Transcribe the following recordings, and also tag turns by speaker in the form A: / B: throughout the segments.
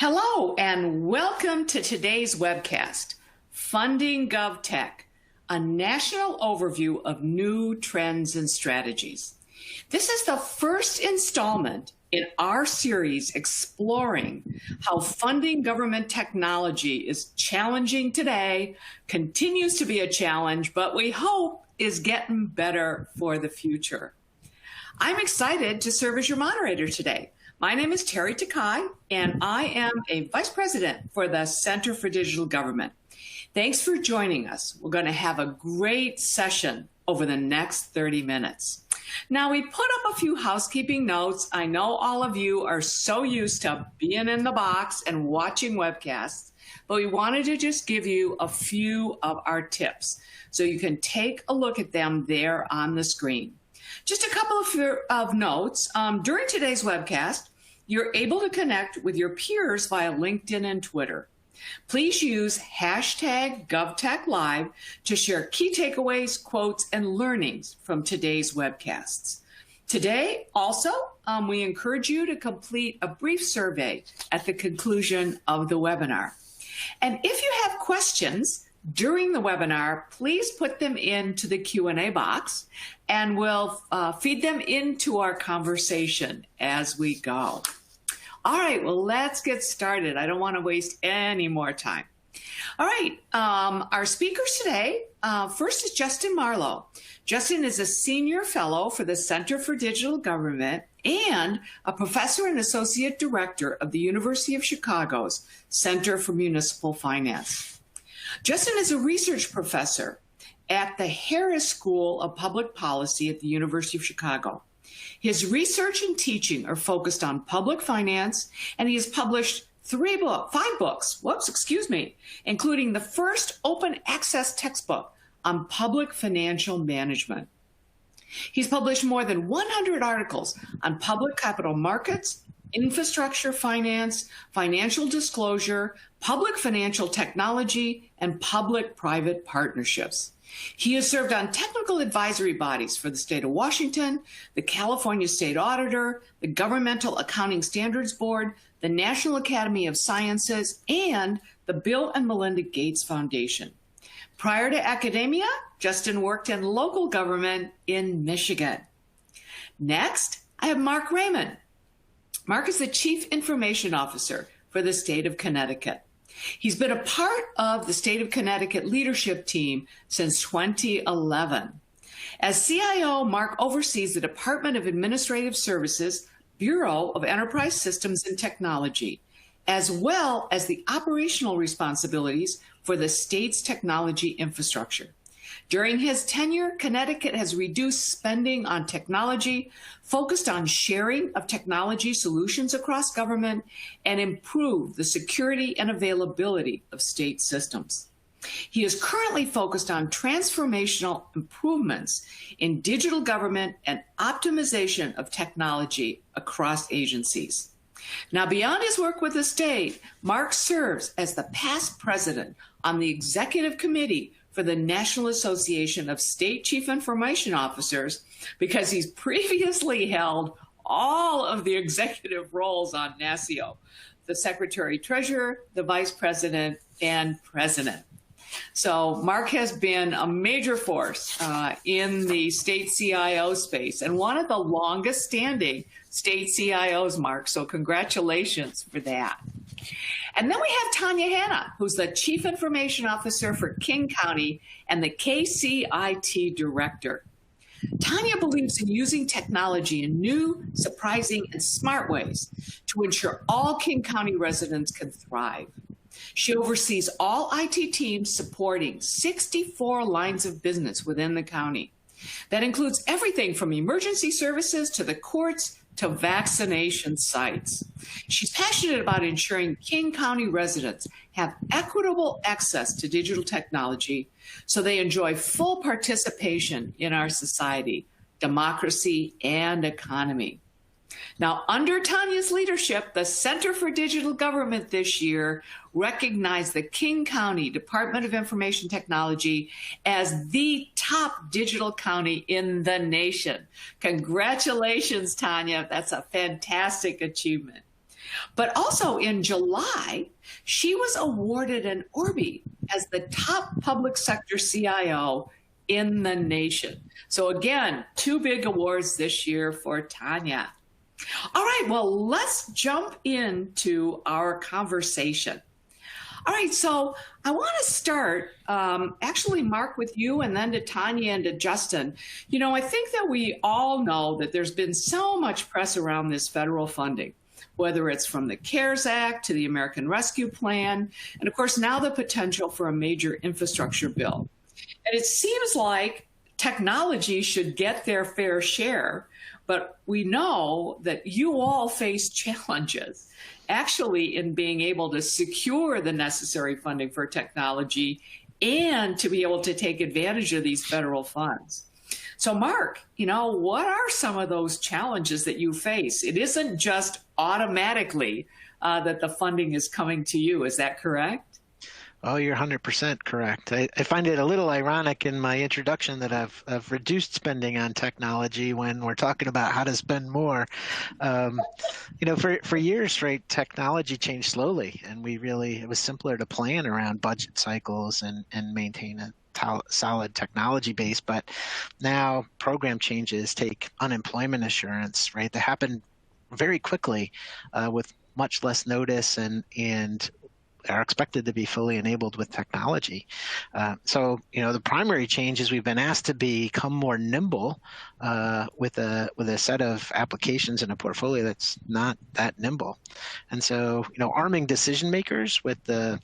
A: Hello and welcome to today's webcast, Funding GovTech, a national overview of new trends and strategies. This is the first installment in our series exploring how funding government technology is challenging today, continues to be a challenge, but we hope is getting better for the future. I'm excited to serve as your moderator today. My name is Terry Takai, and I am a Vice President for the Center for Digital Government. Thanks for joining us. We're going to have a great session over the next 30 minutes. Now, we put up a few housekeeping notes. I know all of you are so used to being in the box and watching webcasts, but we wanted to just give you a few of our tips so you can take a look at them there on the screen. Just a couple of notes. During today's webcast, you're able to connect with your peers via LinkedIn and Twitter. Please use hashtag GovTechLive to share key takeaways, quotes, and learnings from today's webcasts. Today, also, we encourage you to complete a brief survey at the conclusion of the webinar. And if you have questions during the webinar, please put them into the Q&A box and we'll feed them into our conversation as we go. All right, well, let's get started. I don't want to waste any more time. All right, our speakers today, first is Justin Marlow. Justin is a senior fellow for the Center for Digital Government and a professor and associate director of the University of Chicago's Center for Municipal Finance. Justin is a research professor at the Harris School of Public Policy at the University of Chicago. His research and teaching are focused on public finance, and he has published five books, including the first open access textbook on public financial management. He's published more than 100 articles on public capital markets, infrastructure finance, financial disclosure, public financial technology, and public-private partnerships. He has served on technical advisory bodies for the state of Washington, the California State Auditor, the Governmental Accounting Standards Board, the National Academy of Sciences, and the Bill and Melinda Gates Foundation. Prior to academia, Justin worked in local government in Michigan. Next, I have Mark Raymond. Mark is the Chief Information Officer for the state of Connecticut. He's been a part of the state of Connecticut leadership team since 2011. As CIO, Mark oversees the Department of Administrative Services, Bureau of Enterprise Systems and Technology, as well as the operational responsibilities for the state's technology infrastructure. During his tenure, Connecticut has reduced spending on technology, focused on sharing of technology solutions across government, and improved the security and availability of state systems. He is currently focused on transformational improvements in digital government and optimization of technology across agencies. Now, beyond his work with the state, Mark serves as the past president on the executive committee for the National Association of State Chief Information Officers because he's previously held all of the executive roles on NASIO, the Secretary Treasurer, the Vice President, and President. So Mark has been a major force in the state CIO space and one of the longest standing state CIOs, Mark. So congratulations for that. And then we have Tanya Hanna, who's the Chief Information Officer for King County and the KCIT Director. Tanya believes in using technology in new, surprising, and smart ways to ensure all King County residents can thrive. She oversees all IT teams supporting 64 lines of business within the county. That includes everything from emergency services to the courts to vaccination sites. She's passionate about ensuring King County residents have equitable access to digital technology so they enjoy full participation in our society, democracy, and economy. Now, under Tanya's leadership, the Center for Digital Government this year recognized the King County Department of Information Technology as the top digital county in the nation. Congratulations, Tanya. That's a fantastic achievement. But also in July, she was awarded an Orby as the top public sector CIO in the nation. So again, two big awards this year for Tanya. All right, well, let's jump into our conversation. All right, so I want to start, actually, Mark, with you and then to Tanya and to Justin. You know, I think that we all know that there's been so much press around this federal funding, whether it's from the CARES Act to the American Rescue Plan, and of course, now the potential for a major infrastructure bill. And it seems like technology should get their fair share, but we know that you all face challenges actually in being able to secure the necessary funding for technology and to be able to take advantage of these federal funds. So Mark, you know, what are some of those challenges that you face? It isn't just automatically that the funding is coming to you. Is that correct?
B: Oh, you're 100% correct. I find it a little ironic in my introduction that I've reduced spending on technology when we're talking about how to spend more. You know, for years, right, technology changed slowly, and it was simpler to plan around budget cycles and maintain a solid technology base. But now program changes take unemployment assurance, right? They happen very quickly with much less notice and are expected to be fully enabled with technology. So, you know, the primary change is we've been asked to become more nimble with a set of applications and a portfolio that's not that nimble. And so, you know, arming decision makers with the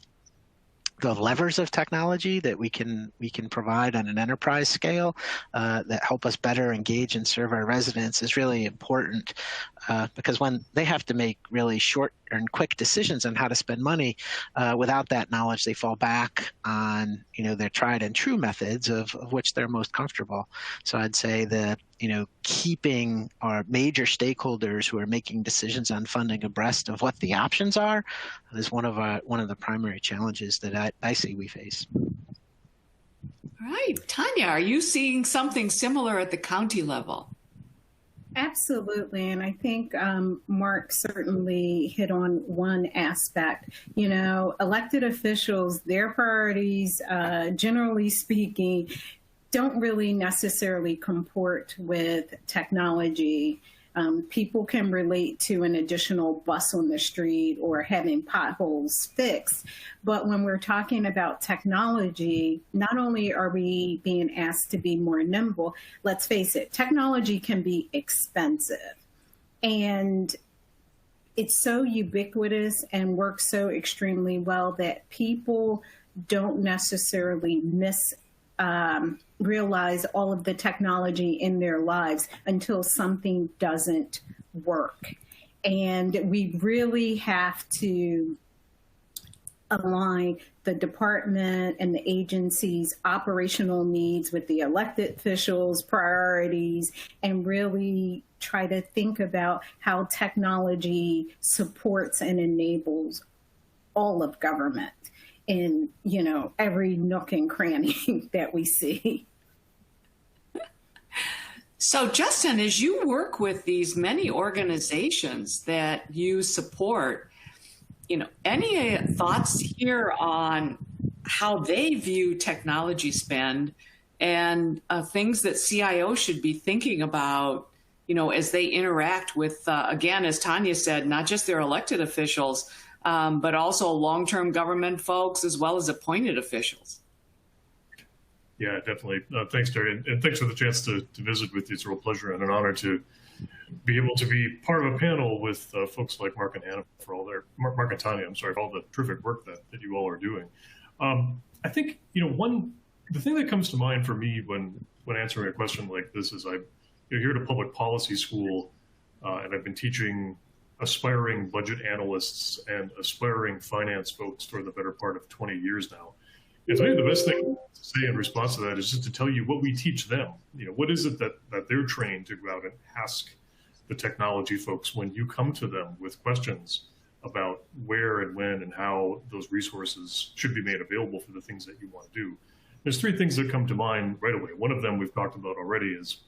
B: levers of technology that we can provide on an enterprise scale that help us better engage and serve our residents is really important because when they have to make really short and quick decisions on how to spend money, without that knowledge, they fall back on, you know, their tried and true methods of which they're most comfortable. So I'd say that, you know, keeping our major stakeholders who are making decisions on funding abreast of what the options are is one of the primary challenges that I see we face.
A: All right, Tanya, are you seeing something similar at the county level?
C: Absolutely. And I think Mark certainly hit on one aspect. You know, elected officials, their priorities, generally speaking, don't really necessarily comport with technology. People can relate to an additional bus on the street or having potholes fixed. But when we're talking about technology, not only are we being asked to be more nimble, let's face it, technology can be expensive. And it's so ubiquitous and works so extremely well that people don't necessarily realize all of the technology in their lives until something doesn't work. And we really have to align the department and the agency's operational needs with the elected officials' priorities and really try to think about how technology supports and enables all of government in, you know, every nook and cranny that we see.
A: So Justin, as you work with these many organizations that you support, you know, any thoughts here on how they view technology spend and things that CIOs should be thinking about, you know, as they interact with, again, as Tanya said, not just their elected officials, but also long-term government folks as well as appointed officials?
D: Yeah, definitely. Thanks, Terry. And thanks for the chance to visit with you. It's a real pleasure and an honor to be able to be part of a panel with folks like Mark and Hannah for all Mark and Tanya, I'm sorry, for all the terrific work that you all are doing. I think, you know, the thing that comes to mind for me when answering a question like this is you're here at a public policy school, and I've been teaching aspiring budget analysts and aspiring finance folks for the better part of 20 years now. And so I think the best thing to say in response to that is just to tell you what we teach them. You know, what is it that they're trained to go out and ask the technology folks when you come to them with questions about where and when and how those resources should be made available for the things that you want to do. There's three things that come to mind right away. One of them we've talked about already is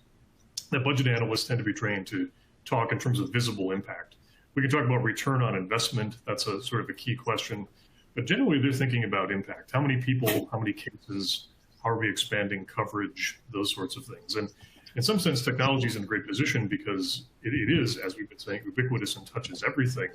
D: that budget analysts tend to be trained to talk in terms of visible impact. We can talk about return on investment. That's a sort of a key question. But generally, they're thinking about impact. How many people, how many cases, how are we expanding coverage, those sorts of things. And in some sense, technology is in a great position because it is, as we've been saying, ubiquitous and touches everything.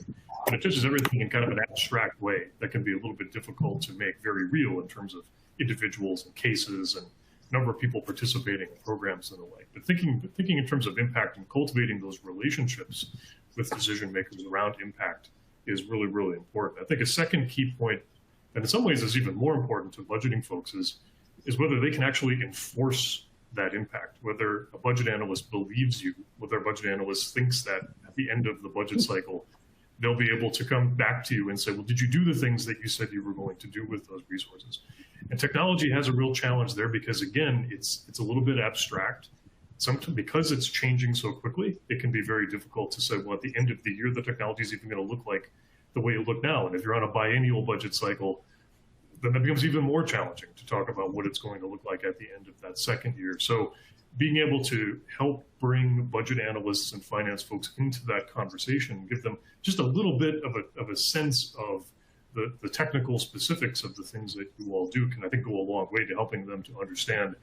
D: But it touches everything in kind of an abstract way that can be a little bit difficult to make very real in terms of individuals and cases and number of people participating in programs and the like. But thinking in terms of impact and cultivating those relationships with decision makers around impact is really, really important. I think a second key point, and in some ways is even more important to budgeting folks, is whether they can actually enforce that impact, whether a budget analyst believes you, whether a budget analyst thinks that at the end of the budget cycle, they'll be able to come back to you and say, well, did you do the things that you said you were going to do with those resources? And technology has a real challenge there because, again, it's a little bit abstract. Sometimes because it's changing so quickly, it can be very difficult to say, well, at the end of the year, the technology is even going to look like the way it look now. And if you're on a biennial budget cycle, then that becomes even more challenging to talk about what it's going to look like at the end of that second year. So being able to help bring budget analysts and finance folks into that conversation, give them just a little bit of a sense of the technical specifics of the things that you all do can, I think, go a long way to helping them to understand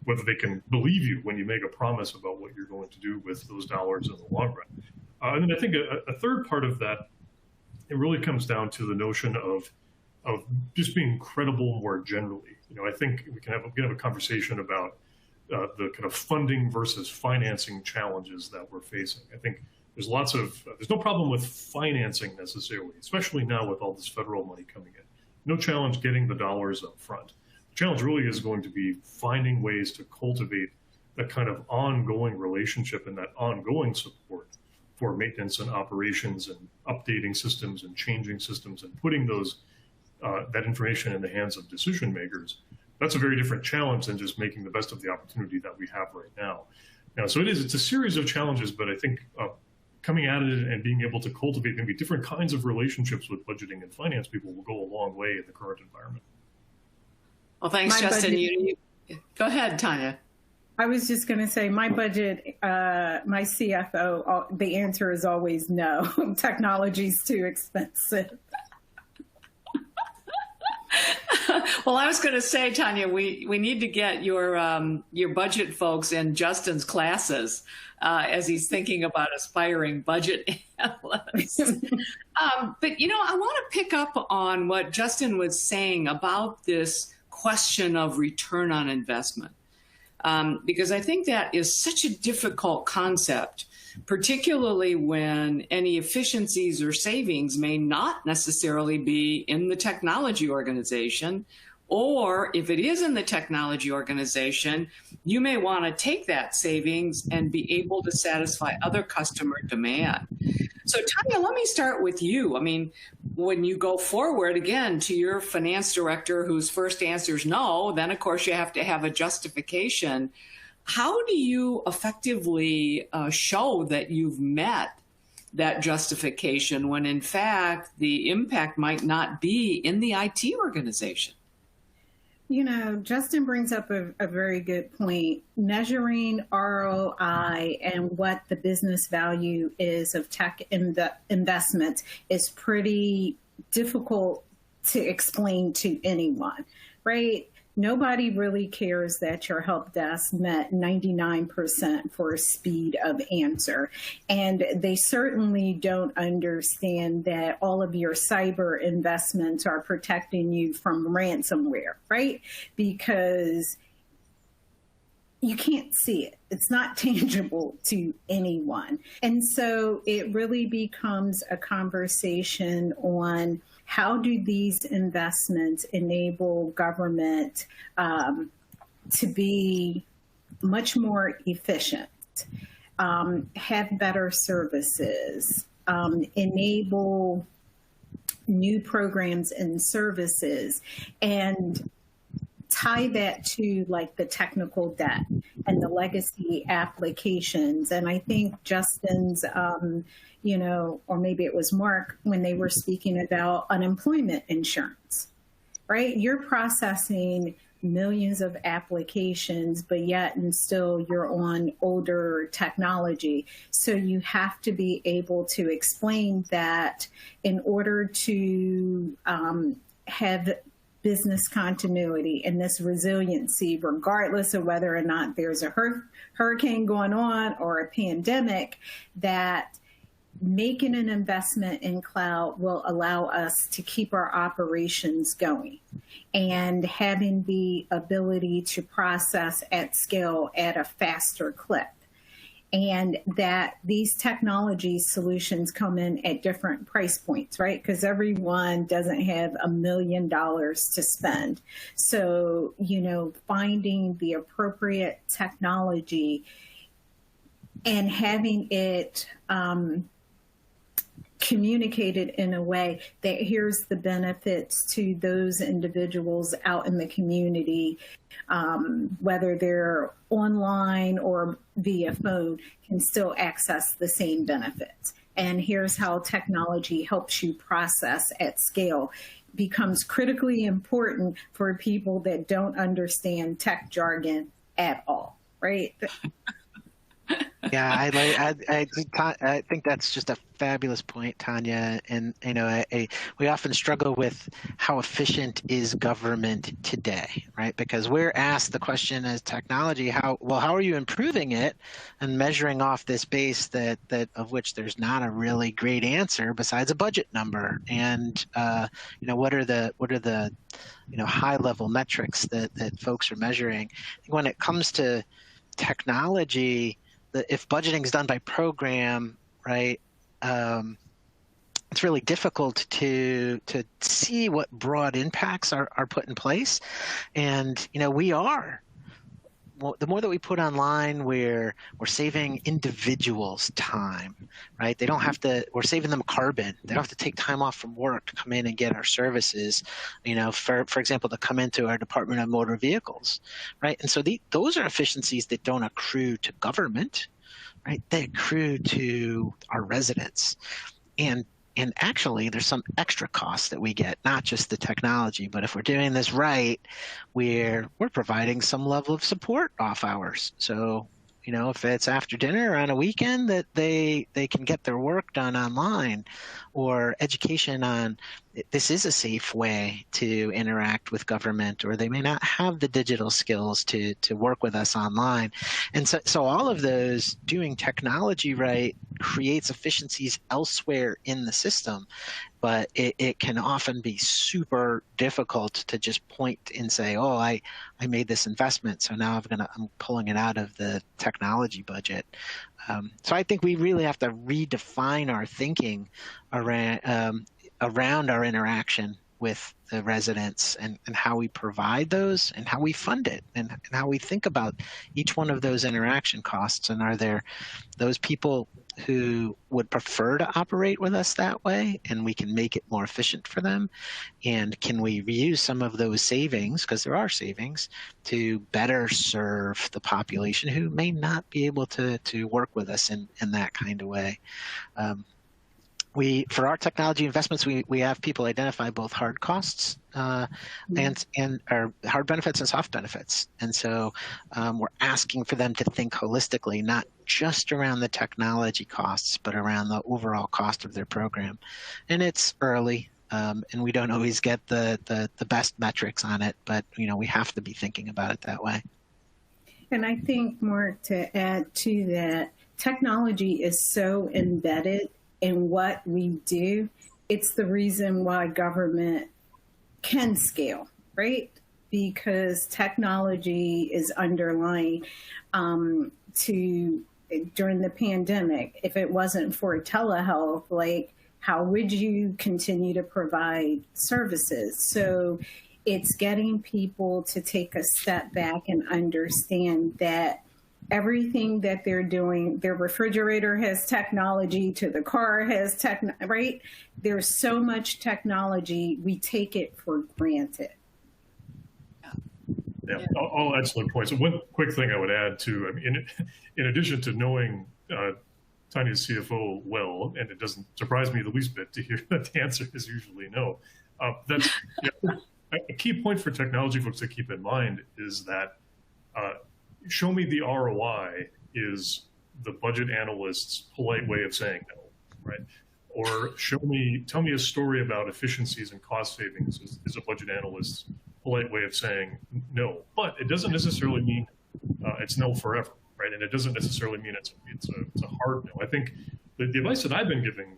D: whether they can believe you when you make a promise about what you're going to do with those dollars in the long run. And then I think a third part of that, it really comes down to the notion of just being credible more generally. I think we can have a conversation about the kind of funding versus financing challenges that we're facing. I think there's no problem with financing necessarily, especially now with all this federal money coming in. No challenge getting the dollars up front. The challenge really is going to be finding ways to cultivate that kind of ongoing relationship and that ongoing support for maintenance and operations and updating systems and changing systems and putting that information in the hands of decision makers. That's a very different challenge than just making the best of the opportunity that we have right now. So it's a series of challenges, but I think coming at it and being able to cultivate maybe different kinds of relationships with budgeting and finance people will go a long way in the current environment.
A: Well, thanks, Justin. You go ahead, Tanya.
C: I was just going to say my budget, my CFO, the answer is always no. Technology's too expensive.
A: Well, I was going to say, Tanya, we need to get your budget folks in Justin's classes as he's thinking about aspiring budget analysts. But, I want to pick up on what Justin was saying about this question of return on investment, because I think that is such a difficult concept, particularly when any efficiencies or savings may not necessarily be in the technology organization, or if it is in the technology organization, you may want to take that savings and be able to satisfy other customer demand. So Tanya, let me start with you. I mean, when you go forward again to your finance director whose first answer is no, then of course you have to have a justification. How do you effectively show that you've met that justification when in fact the impact might not be in the IT organization?
C: Justin brings up a very good point. Measuring ROI and what the business value is of tech investments is pretty difficult to explain to anyone, right? Nobody really cares that your help desk met 99% for speed of answer. And they certainly don't understand that all of your cyber investments are protecting you from ransomware, right? Because you can't see it. It's not tangible to anyone. And so it really becomes a conversation on how do these investments enable government to be much more efficient, have better services, enable new programs and services, and tie that to like the technical debt and the legacy applications. And I think Justin's, or maybe it was Mark when they were speaking about unemployment insurance, right? You're processing millions of applications, but yet and still you're on older technology. So you have to be able to explain that in order to have business continuity and this resiliency, regardless of whether or not there's a hurricane going on or a pandemic, that making an investment in cloud will allow us to keep our operations going and having the ability to process at scale at a faster clip. And that these technology solutions come in at different price points, right? Because everyone doesn't have $1 million to spend. So, finding the appropriate technology and having it communicated in a way that here's the benefits to those individuals out in the community, whether they're online or via phone, can still access the same benefits. And here's how technology helps you process at scale becomes critically important for people that don't understand tech jargon at all, right?
B: Yeah, I think that's just a fabulous point, Tanya. And we often struggle with how efficient is government today, right? Because we're asked the question as technology, how are you improving it, and measuring off this base that of which there's not a really great answer besides a budget number. And what are the high level metrics that folks are measuring? I think when it comes to technology, if budgeting is done by program, right, it's really difficult to see what broad impacts are put in place. And, the more that we put online, we're saving individuals time, right? They don't have to, we're saving them carbon. They don't have to take time off from work to come in and get our services, for example, to come into our Department of Motor Vehicles, right? And so those are efficiencies that don't accrue to government, right? They accrue to our residents. And actually, there's some extra costs that we get, not just the technology, but if we're doing this right, we're providing some level of support off hours. So, if it's after dinner or on a weekend, that they can get their work done online, or education on this is a safe way to interact with government, or they may not have the digital skills to work with us online. And so all of those, doing technology right, creates efficiencies elsewhere in the system. But it can often be super difficult to just point and say, oh, I made this investment, so now I'm pulling it out of the technology budget. So I think we really have to redefine our thinking around our interaction with the residents, and how we provide those, and how we fund it, and how we think about each one of those interaction costs. And are there those people who would prefer to operate with us that way, and we can make it more efficient for them? And can we reuse some of those savings, because there are savings, to better serve the population who may not be able to work with us in that kind of way? For our technology investments, we have people identify both hard costs and or hard benefits and soft benefits. And so we're asking for them to think holistically, not just around the technology costs, but around the overall cost of their program. And it's early, and we don't always get the best metrics on it, but we have to be thinking about it that way.
C: And I think, Mark, to add to that, technology is so embedded in what we do. It's the reason why government can scale, right? Because technology is underlying during the pandemic. If it wasn't for telehealth, how would you continue to provide services? So it's getting people to take a step back and understand that everything that they're doing, their refrigerator has technology, to the car has right? There's so much technology, we take it for granted.
D: Yeah, all excellent points. And one quick thing I would add too, in addition to knowing Tanya's CFO well, and it doesn't surprise me the least bit to hear that the answer is usually no. a key point for technology folks to keep in mind is that show me the ROI is the budget analyst's polite way of saying no, right? Or tell me a story about efficiencies and cost savings is a budget analyst's polite way of saying no. But it doesn't necessarily mean it's no forever, right? And it doesn't necessarily mean it's a hard no. I think the advice that I've been giving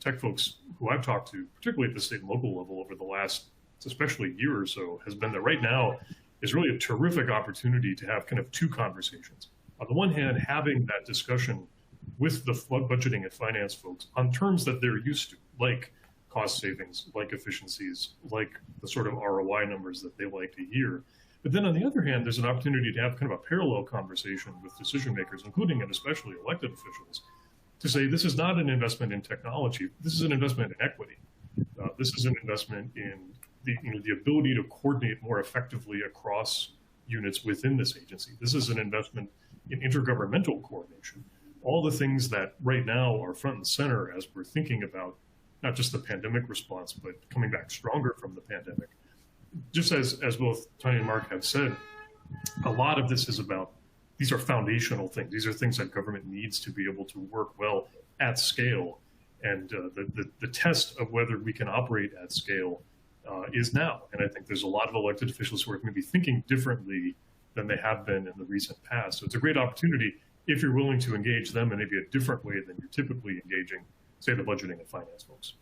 D: tech folks who I've talked to, particularly at the state and local level over the last, especially year or so, has been that right now is really a terrific opportunity to have kind of two conversations. On the one hand, having that discussion with the budgeting and finance folks on terms that they're used to, like cost savings, like efficiencies, like the sort of ROI numbers that they like to hear. But then on the other hand, there's an opportunity to have kind of a parallel conversation with decision makers, including and especially elected officials, to say this is not an investment in technology. This is an investment in equity. This is an investment in the ability to coordinate more effectively across units within this agency. This is an investment in intergovernmental coordination. All the things that right now are front and center as we're thinking about not just the pandemic response, but coming back stronger from the pandemic. Just as both Tanya and Mark have said, a lot of this is about, these are foundational things. These are things that government needs to be able to work well at scale. And the test of whether we can operate at scale is now. And I think there's a lot of elected officials who are maybe thinking differently than they have been in the recent past. So it's a great opportunity if you're willing to engage them in maybe a different way than you're typically engaging, say, the budgeting and finance folks.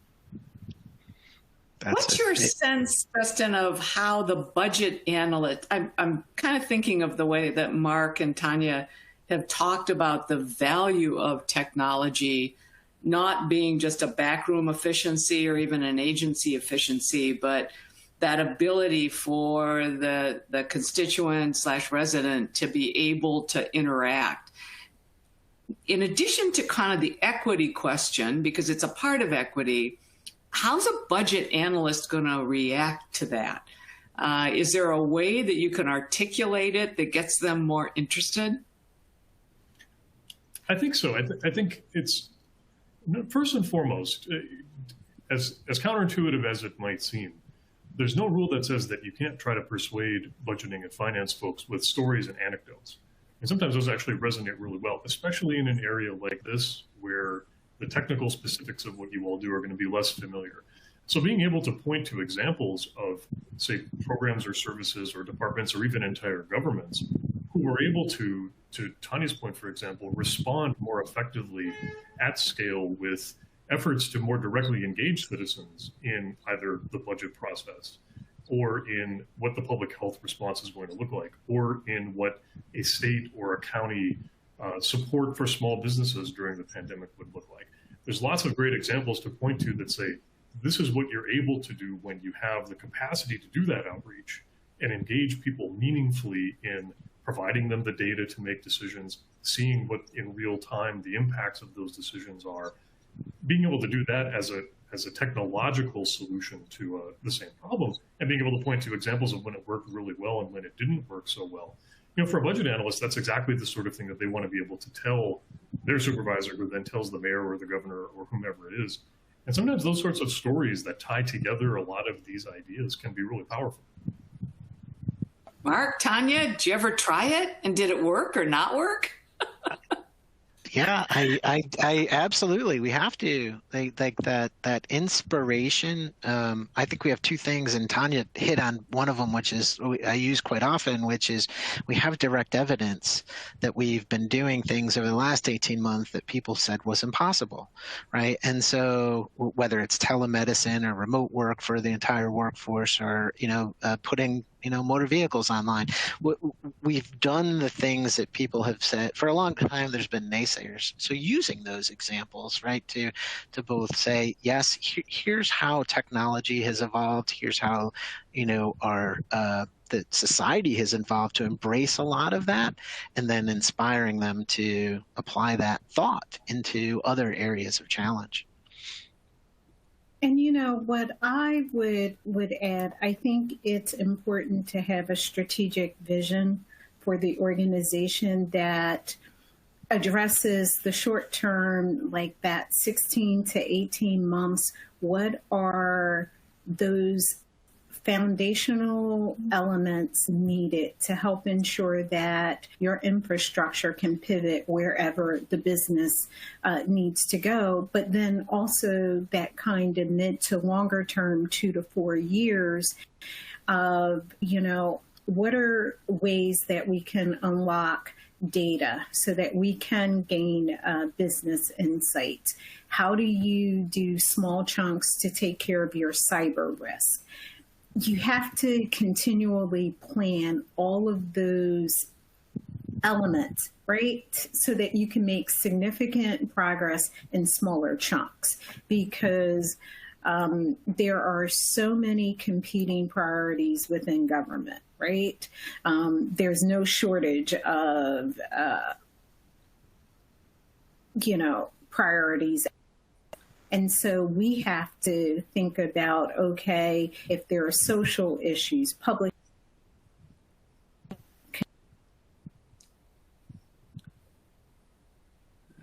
A: What's your sense, Preston, of how the budget analyst, I'm kind of thinking of the way that Mark and Tanya have talked about the value of technology not being just a backroom efficiency or even an agency efficiency, but that ability for the constituent/resident to be able to interact. In addition to kind of the equity question, because it's a part of equity, how's a budget analyst going to react to that? Is there a way that you can articulate it that gets them more interested?
D: I think so. I think it's, first and foremost, as counterintuitive as it might seem, there's no rule that says that you can't try to persuade budgeting and finance folks with stories and anecdotes. And sometimes those actually resonate really well, especially in an area like this where the technical specifics of what you all do are going to be less familiar. So being able to point to examples of, say, programs or services or departments or even entire governments who were able to Tanya's point, for example, respond more effectively at scale with efforts to more directly engage citizens in either the budget process or in what the public health response is going to look like, or in what a state or a county support for small businesses during the pandemic would look like. There's lots of great examples to point to that say, this is what you're able to do when you have the capacity to do that outreach and engage people meaningfully in providing them the data to make decisions, seeing what in real time the impacts of those decisions are, being able to do that as a technological solution to the same problem, and being able to point to examples of when it worked really well and when it didn't work so well. For a budget analyst, that's exactly the sort of thing that they want to be able to tell their supervisor, who then tells the mayor or the governor or whomever it is. And sometimes those sorts of stories that tie together a lot of these ideas can be really powerful.
A: Mark, Tanya, did you ever try it? And did it work or not work?
B: Yeah, I absolutely. We have to like that inspiration. I think we have two things, and Tanya hit on one of them, which is I use quite often, which is we have direct evidence that we've been doing things over the last 18 months that people said was impossible, right? And so whether it's telemedicine or remote work for the entire workforce, or putting motor vehicles online. We've done the things that people have said for a long time. There's been naysayers. So using those examples, right, to both say, yes, here's how technology has evolved. Here's how, our the society has evolved to embrace a lot of that, and then inspiring them to apply that thought into other areas of challenge.
C: And what I would add, I think it's important to have a strategic vision for the organization that addresses the short term, like that 16 to 18 months. What are those foundational elements needed to help ensure that your infrastructure can pivot wherever the business needs to go, but then also that kind of mid to longer term, 2 to 4 years of, what are ways that we can unlock data so that we can gain business insights? How do you do small chunks to take care of your cyber risk? You have to continually plan all of those elements, right? So that you can make significant progress in smaller chunks, because there are so many competing priorities within government, right? There's no shortage of, priorities. And so we have to think about, okay, if there are social issues, public.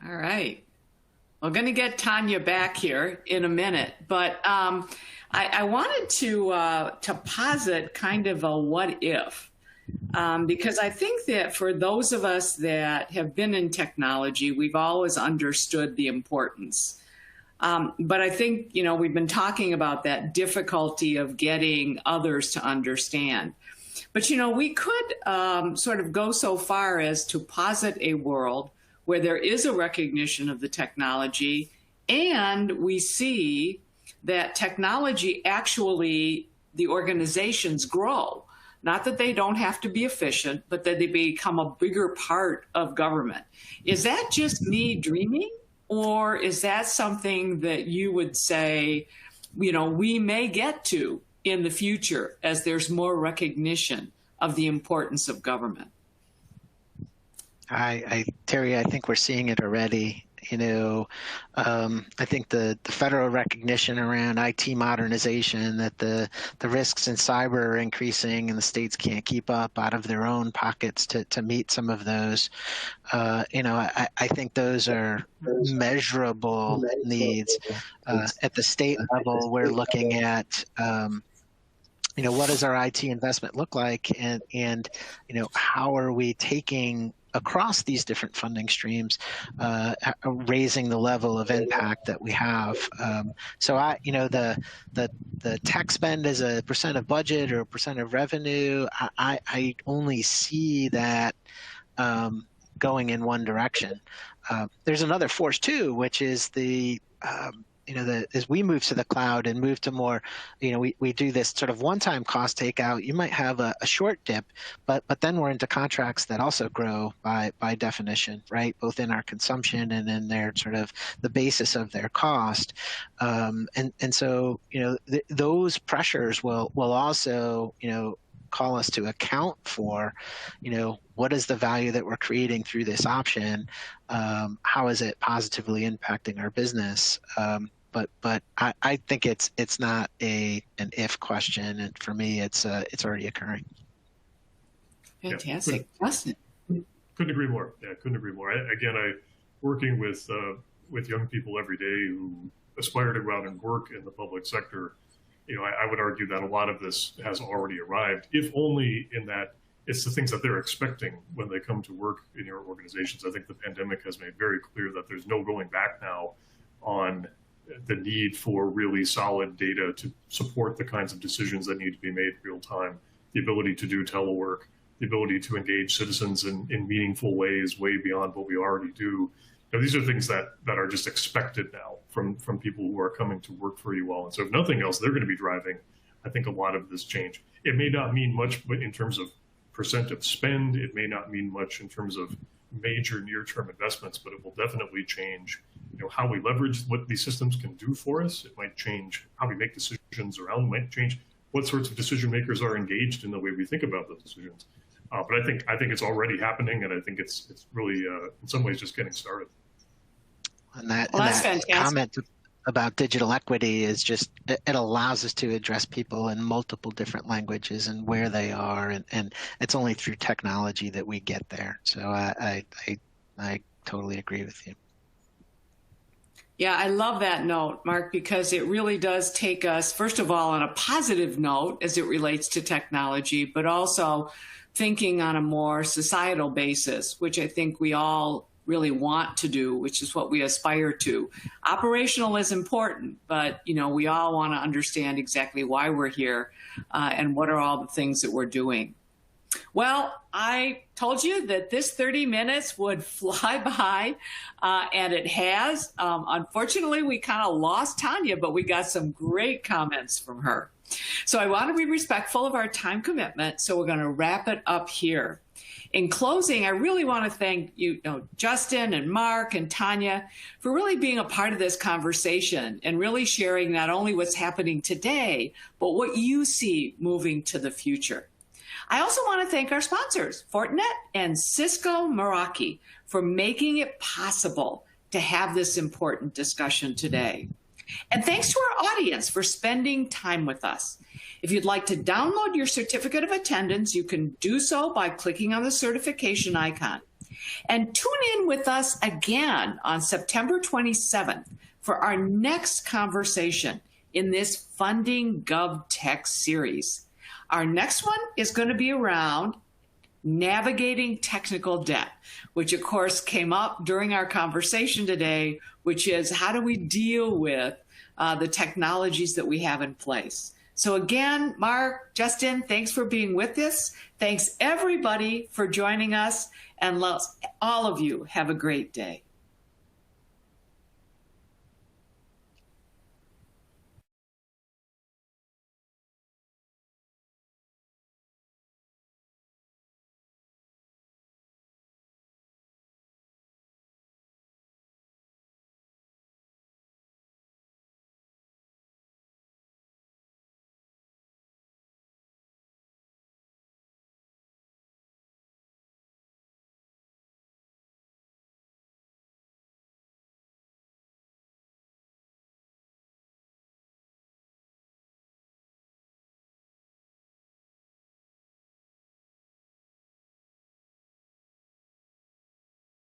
A: All right. We're going to get Tanya back here in a minute, but I wanted to posit kind of a what if, because I think that for those of us that have been in technology, we've always understood the importance. But I think, we've been talking about that difficulty of getting others to understand. But, we could sort of go so far as to posit a world where there is a recognition of the technology, and we see that technology actually, the organizations grow. Not that they don't have to be efficient, but that they become a bigger part of government. Is that just me dreaming? Or is that something that you would say, we may get to in the future as there's more recognition of the importance of government?
B: Terry, I think we're seeing it already. I think the federal recognition around IT modernization, that the risks in cyber are increasing and the states can't keep up out of their own pockets to meet some of those. I think those are measurable needs. At the state level, we're looking at what does our IT investment look like, and how are we taking across these different funding streams, raising the level of impact that we have. So the tech spend as a percent of budget or a percent of revenue, I only see that going in one direction. There's another force too, which is as we move to the cloud and move to more, we do this sort of one-time cost takeout. You might have a short dip, but then we're into contracts that also grow by definition, right? Both in our consumption and in their sort of the basis of their cost. And so, those pressures will also, call us to account for, what is the value that we're creating through this option? How is it positively impacting our business? But I think it's not an if question, and for me, it's already occurring.
A: Fantastic,
D: Justin. Couldn't agree more. Yeah, couldn't agree more. I working with young people every day who aspire to go out and work in the public sector. I would argue that a lot of this has already arrived, if only in that it's the things that they're expecting when they come to work in your organizations. I think the pandemic has made very clear that there's no going back now on the need for really solid data to support the kinds of decisions that need to be made real time, the ability to do telework, the ability to engage citizens in meaningful ways, way beyond what we already do. These are things that are just expected now from people who are coming to work for you all. And so if nothing else, they're going to be driving, I think, a lot of this change. It may not mean much in terms of percent of spend. It may not mean much in terms of major near-term investments, but it will definitely change how we leverage what these systems can do for us. It might change how we make decisions around, might change what sorts of decision makers are engaged in the way we think about those decisions. But I think it's already happening, and I think it's really, in some ways, just getting started.
B: And that comment about digital equity is just, it allows us to address people in multiple different languages and where they are, and it's only through technology that we get there. So I totally agree with you.
A: Yeah, I love that note, Mark, because it really does take us, first of all, on a positive note as it relates to technology, but also thinking on a more societal basis, which I think we all really want to do, which is what we aspire to. Operational is important, but we all want to understand exactly why we're here and what are all the things that we're doing. Well, I told you that this 30 minutes would fly by, and it has. Unfortunately, we kind of lost Tanya, but we got some great comments from her. So I want to be respectful of our time commitment, so we're going to wrap it up here. In closing, I really want to thank Justin and Mark and Tanya for really being a part of this conversation and really sharing not only what's happening today, but what you see moving to the future. I also want to thank our sponsors, Fortinet and Cisco Meraki, for making it possible to have this important discussion today. And thanks to our audience for spending time with us. If you'd like to download your certificate of attendance, you can do so by clicking on the certification icon. And tune in with us again on September 27th for our next conversation in this Funding GovTech series. Our next one is going to be around navigating technical debt, which of course came up during our conversation today, which is how do we deal with the technologies that we have in place. So again, Mark, Justin, thanks for being with us. Thanks everybody for joining us, and let all of you have a great day.